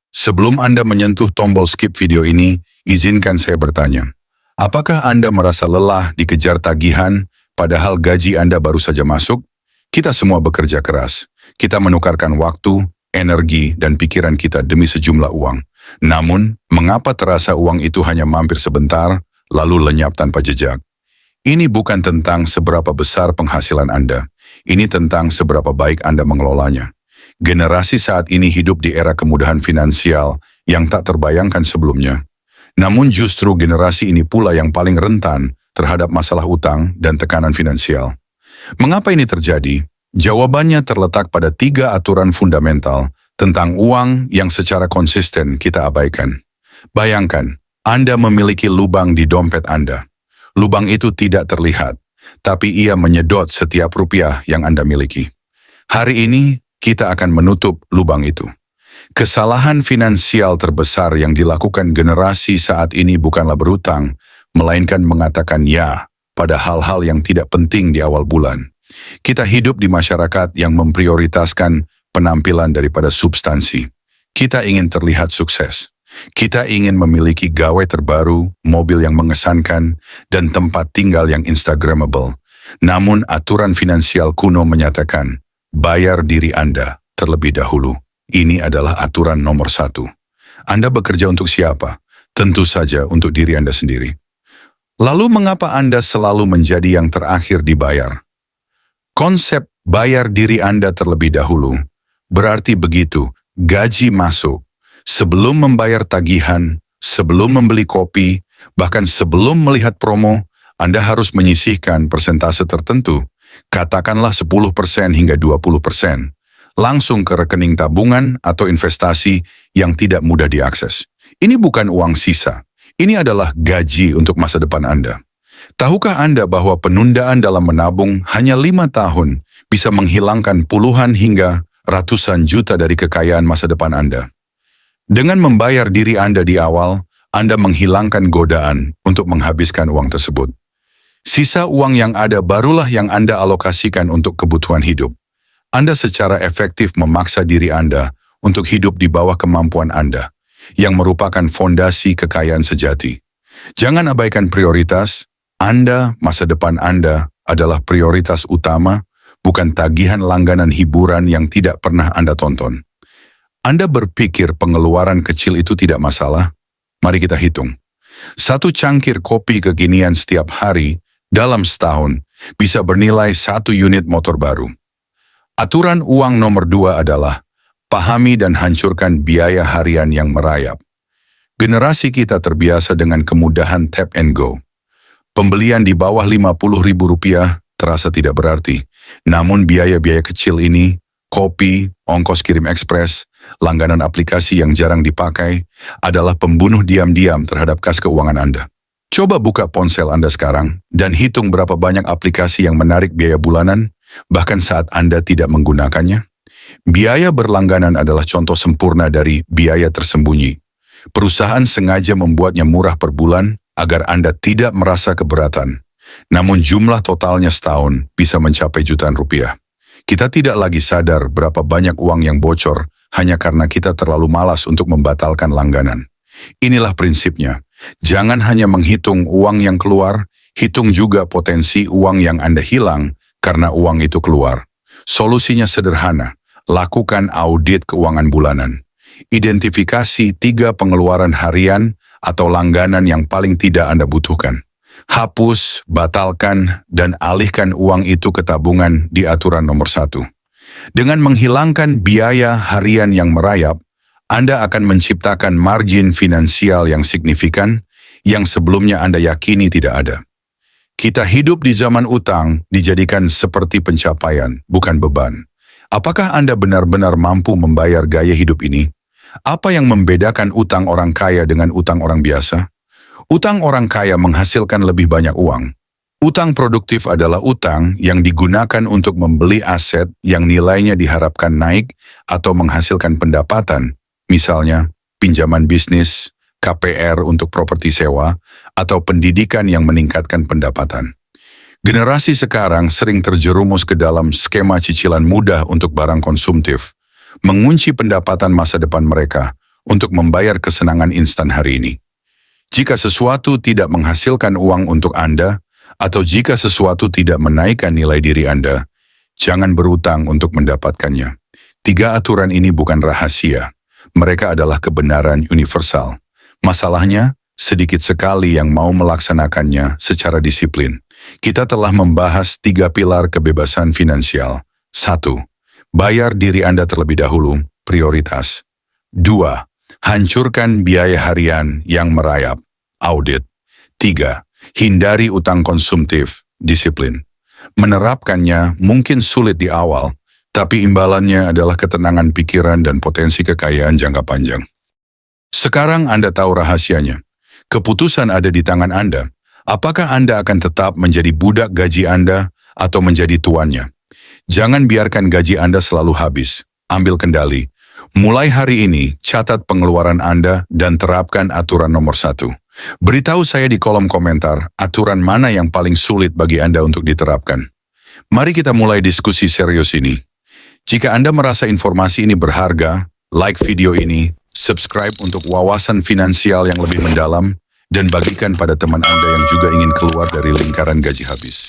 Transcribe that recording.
Sebelum Anda menyentuh tombol skip video ini, izinkan saya bertanya. Apakah Anda merasa lelah dikejar tagihan, padahal gaji Anda baru saja masuk? Kita semua bekerja keras. Kita menukarkan waktu, energi, dan pikiran kita demi sejumlah uang. Namun, mengapa terasa uang itu hanya mampir sebentar, lalu lenyap tanpa jejak? Ini bukan tentang seberapa besar penghasilan Anda. Ini tentang seberapa baik Anda mengelolanya. Generasi saat ini hidup di era kemudahan finansial yang tak terbayangkan sebelumnya. Namun justru generasi ini pula yang paling rentan terhadap masalah utang dan tekanan finansial. Mengapa ini terjadi? Jawabannya terletak pada 3 aturan fundamental tentang uang yang secara konsisten kita abaikan. Bayangkan, Anda memiliki lubang di dompet Anda. Lubang itu tidak terlihat, tapi ia menyedot setiap rupiah yang Anda miliki. Hari ini, kita akan menutup lubang itu. Kesalahan finansial terbesar yang dilakukan generasi saat ini bukanlah berutang, melainkan mengatakan ya pada hal-hal yang tidak penting di awal bulan. Kita hidup di masyarakat yang memprioritaskan penampilan daripada substansi. Kita ingin terlihat sukses. Kita ingin memiliki gawe terbaru, mobil yang mengesankan, dan tempat tinggal yang instagramable. Namun aturan finansial kuno menyatakan, bayar diri Anda terlebih dahulu. Ini adalah aturan nomor 1. Anda bekerja untuk siapa? Tentu saja untuk diri Anda sendiri. Lalu mengapa Anda selalu menjadi yang terakhir dibayar? Konsep bayar diri Anda terlebih dahulu berarti begitu gaji masuk, sebelum membayar tagihan, sebelum membeli kopi, bahkan sebelum melihat promo, Anda harus menyisihkan persentase tertentu, katakanlah 10% hingga 20%, langsung ke rekening tabungan atau investasi yang tidak mudah diakses. Ini bukan uang sisa, ini adalah gaji untuk masa depan Anda. Tahukah Anda bahwa penundaan dalam menabung hanya 5 tahun bisa menghilangkan puluhan hingga ratusan juta dari kekayaan masa depan Anda? Dengan membayar diri Anda di awal, Anda menghilangkan godaan untuk menghabiskan uang tersebut. Sisa uang yang ada barulah yang Anda alokasikan untuk kebutuhan hidup. Anda secara efektif memaksa diri Anda untuk hidup di bawah kemampuan Anda, yang merupakan fondasi kekayaan sejati. Jangan abaikan prioritas. Anda, masa depan Anda adalah prioritas utama, bukan tagihan langganan hiburan yang tidak pernah Anda tonton. Anda berpikir pengeluaran kecil itu tidak masalah? Mari kita hitung. 1 cangkir kopi kekinian setiap hari dalam setahun bisa bernilai 1 unit motor baru. Aturan uang nomor 2 adalah pahami dan hancurkan biaya harian yang merayap. Generasi kita terbiasa dengan kemudahan tap and go. Pembelian di bawah Rp50.000 terasa tidak berarti. Namun biaya-biaya kecil ini, kopi, ongkos kirim ekspres, langganan aplikasi yang jarang dipakai, adalah pembunuh diam-diam terhadap kas keuangan Anda. Coba buka ponsel Anda sekarang dan hitung berapa banyak aplikasi yang menarik biaya bulanan, bahkan saat Anda tidak menggunakannya. Biaya berlangganan adalah contoh sempurna dari biaya tersembunyi. Perusahaan sengaja membuatnya murah per bulan agar Anda tidak merasa keberatan. Namun jumlah totalnya setahun bisa mencapai jutaan rupiah. Kita tidak lagi sadar berapa banyak uang yang bocor hanya karena kita terlalu malas untuk membatalkan langganan. Inilah prinsipnya. Jangan hanya menghitung uang yang keluar, hitung juga potensi uang yang Anda hilang karena uang itu keluar. Solusinya sederhana, lakukan audit keuangan bulanan. Identifikasi 3 pengeluaran harian atau langganan yang paling tidak Anda butuhkan. Hapus, batalkan, dan alihkan uang itu ke tabungan di aturan nomor 1. Dengan menghilangkan biaya harian yang merayap, Anda akan menciptakan margin finansial yang signifikan yang sebelumnya Anda yakini tidak ada. Kita hidup di zaman utang dijadikan seperti pencapaian, bukan beban. Apakah Anda benar-benar mampu membayar gaya hidup ini? Apa yang membedakan utang orang kaya dengan utang orang biasa? Utang orang kaya menghasilkan lebih banyak uang. Utang produktif adalah utang yang digunakan untuk membeli aset yang nilainya diharapkan naik atau menghasilkan pendapatan, misalnya pinjaman bisnis, KPR untuk properti sewa, atau pendidikan yang meningkatkan pendapatan. Generasi sekarang sering terjerumus ke dalam skema cicilan mudah untuk barang konsumtif, mengunci pendapatan masa depan mereka untuk membayar kesenangan instan hari ini. Jika sesuatu tidak menghasilkan uang untuk Anda, atau jika sesuatu tidak menaikkan nilai diri Anda, jangan berutang untuk mendapatkannya. 3 aturan ini bukan rahasia. Mereka adalah kebenaran universal. Masalahnya, sedikit sekali yang mau melaksanakannya secara disiplin. Kita telah membahas 3 pilar kebebasan finansial. 1. Bayar diri Anda terlebih dahulu, prioritas. 2. Hancurkan biaya harian yang merayap, audit. 3. Hindari utang konsumtif, disiplin. Menerapkannya mungkin sulit di awal, tapi imbalannya adalah ketenangan pikiran dan potensi kekayaan jangka panjang. Sekarang Anda tahu rahasianya. Keputusan ada di tangan Anda. Apakah Anda akan tetap menjadi budak gaji Anda atau menjadi tuannya? Jangan biarkan gaji Anda selalu habis. Ambil kendali. Mulai hari ini, catat pengeluaran Anda dan terapkan aturan nomor 1. Beritahu saya di kolom komentar aturan mana yang paling sulit bagi Anda untuk diterapkan. Mari kita mulai diskusi serius ini. Jika Anda merasa informasi ini berharga, like video ini, subscribe untuk wawasan finansial yang lebih mendalam, dan bagikan pada teman Anda yang juga ingin keluar dari lingkaran gaji habis.